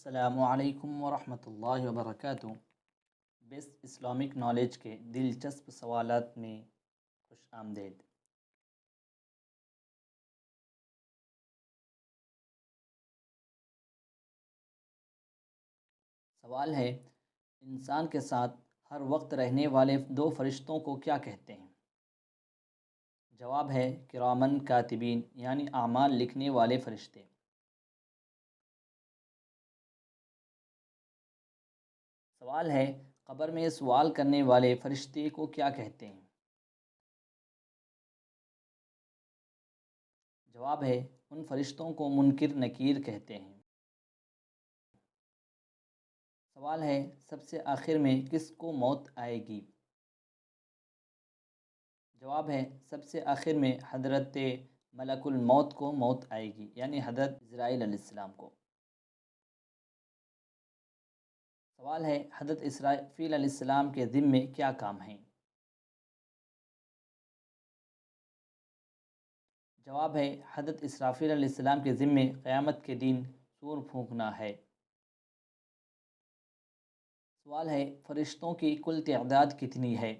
السلام علیکم ورحمۃ اللہ وبرکاتہ۔ بیسٹ اسلامک نالج کے دلچسپ سوالات میں خوش آمدید۔ سوال ہے، انسان کے ساتھ ہر وقت رہنے والے دو فرشتوں کو کیا کہتے ہیں؟ جواب ہے کرامن کاتبین، یعنی اعمال لکھنے والے فرشتے۔ سوال ہے، قبر میں سوال کرنے والے فرشتے کو کیا کہتے ہیں؟ جواب ہے ان فرشتوں کو منکر نکیر کہتے ہیں۔ سوال ہے، سب سے آخر میں کس کو موت آئے گی؟ جواب ہے سب سے آخر میں حضرت ملک الموت کو موت آئے گی، یعنی حضرت اسرائیل علیہ السلام کو۔ سوال ہے، حضرت اسرافیل علیہ السلام کے ذمے کیا کام ہیں؟ جواب ہے حضرت اسرافیل علیہ السلام کے ذمے قیامت کے دن سور پھونکنا ہے۔ سوال ہے، فرشتوں کی کل تعداد کتنی ہے؟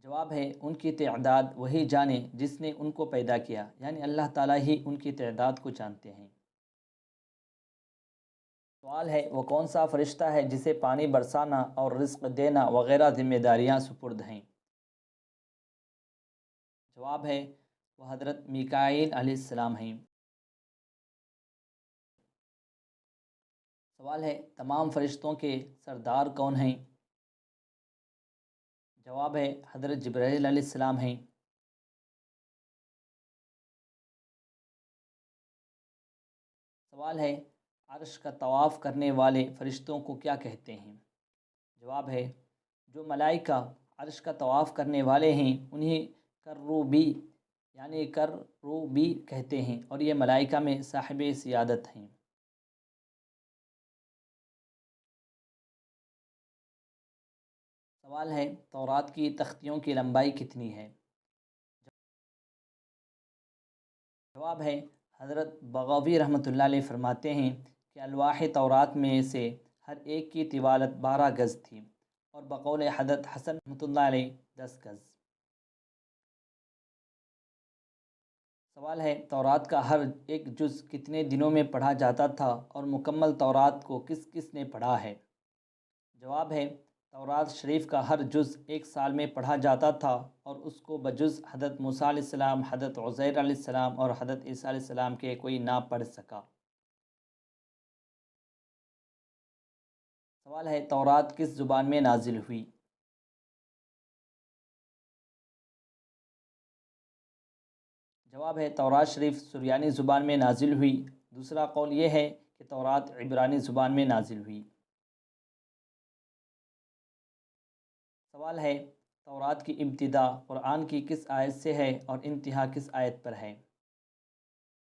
جواب ہے ان کی تعداد وہی جانے جس نے ان کو پیدا کیا، یعنی اللہ تعالیٰ ہی ان کی تعداد کو جانتے ہیں۔ سوال ہے، وہ کون سا فرشتہ ہے جسے پانی برسانا اور رزق دینا وغیرہ ذمہ داریاں سپرد ہیں؟ جواب ہے وہ حضرت میکائیل علیہ السلام ہیں۔ سوال ہے، تمام فرشتوں کے سردار کون ہیں؟ جواب ہے حضرت جبرائیل علیہ السلام ہیں۔ سوال ہے، عرش کا طواف کرنے والے فرشتوں کو کیا کہتے ہیں؟ جواب ہے جو ملائکہ عرش کا طواف کرنے والے ہیں انہیں کروبی، یعنی کروبی کہتے ہیں، اور یہ ملائکہ میں صاحب سیادت ہیں۔ سوال ہے، تورات کی تختیوں کی لمبائی کتنی ہے؟ جواب ہے حضرت بغوی رحمۃ اللہ علیہ فرماتے ہیں کہ الواح تورات میں سے ہر ایک کی طوالت 12 گز تھی، اور بقول حضرت حسن رحمۃ اللہ علیہ 10 گز۔ سوال ہے، تورات کا ہر ایک جز کتنے دنوں میں پڑھا جاتا تھا، اور مکمل تورات کو کس کس نے پڑھا ہے؟ جواب ہے تورات شریف کا ہر جز 1 سال میں پڑھا جاتا تھا، اور اس کو بجز حضرت موسیٰ علیہ السلام، حضرت عزیر علیہ السلام اور حضرت عیسیٰ علیہ السلام کے کوئی نہ پڑھ سکا۔ سوال ہے، تورات کس زبان میں نازل ہوئی؟ جواب ہے تورات شریف سریانی زبان میں نازل ہوئی۔ دوسرا قول یہ ہے کہ تورات عبرانی زبان میں نازل ہوئی۔ سوال ہے، تورات کی ابتدا قرآن کی کس آیت سے ہے اور انتہا کس آیت پر ہے؟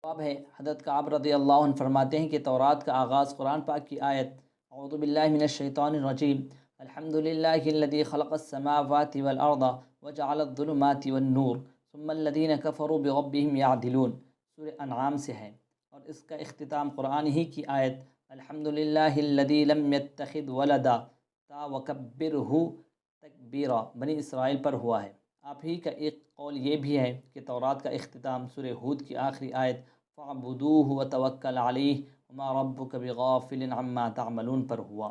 جواب ہے حضرت کعب رضی اللہ عنہ فرماتے ہیں کہ تورات کا آغاز قرآن پاک کی آیت اعوذ باللہ من الشیطان الرجیم الحمد للہ الذی خلق السماوات والارض وجعل الظلمات والنور ثم الذین کفروا بربہم یعدلون، سورہ انعام سے ہے، اور اس کا اختتام قرآن ہی کی آیت الحمد للہ الذی لم یتخذ ولدا تا وکبرہ تکبیرا بنی اسرائیل پر ہوا ہے۔ آپ ہی کا ایک قول یہ بھی ہے کہ تورات کا اختتام سورہ ہود کی آخری آیت فَاعْبُدُوهُ وَتَوَكَّلْ عَلَيْهِ وَمَا رَبُّكَ بِغَافِلٍ عَمَّا تَعْمَلُونَ پر ہوا۔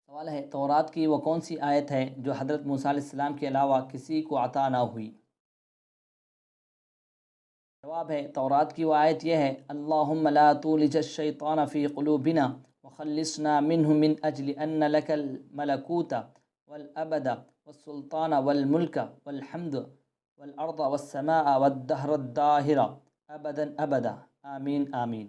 سوال ہے، تورات کی وہ کون سی آیت ہے جو حضرت موسیٰ علیہ السلام کے علاوہ کسی کو عطا نہ ہوئی؟ جواب ہے تورات کی وہ آیت یہ ہے اللہم لا تولج الشیطان فی قلوبنا وخلصنا منہ من اجل ان لک الملکوت والابد والسلطان والملک والحمد والارض والسماء والدہر الداہر ابدا ابدا آمین آمین۔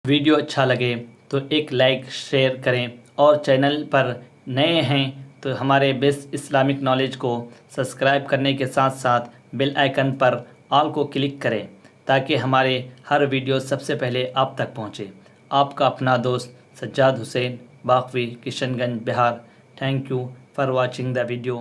ویڈیو اچھا لگے تو ایک لائک شیئر کریں، اور چینل پر نئے ہیں تو ہمارے بیسٹ اسلامک نالج کو سبسکرائب کرنے کے ساتھ ساتھ بیل آئیکن پر آل کو کلک کریں تاکہ ہمارے ہر ویڈیو سب سے پہلے آپ تک پہنچے۔ آپ کا اپنا دوست Sajjad Hussain, Baqvi, Kishanganj, Bihar. Thank you for watching the video.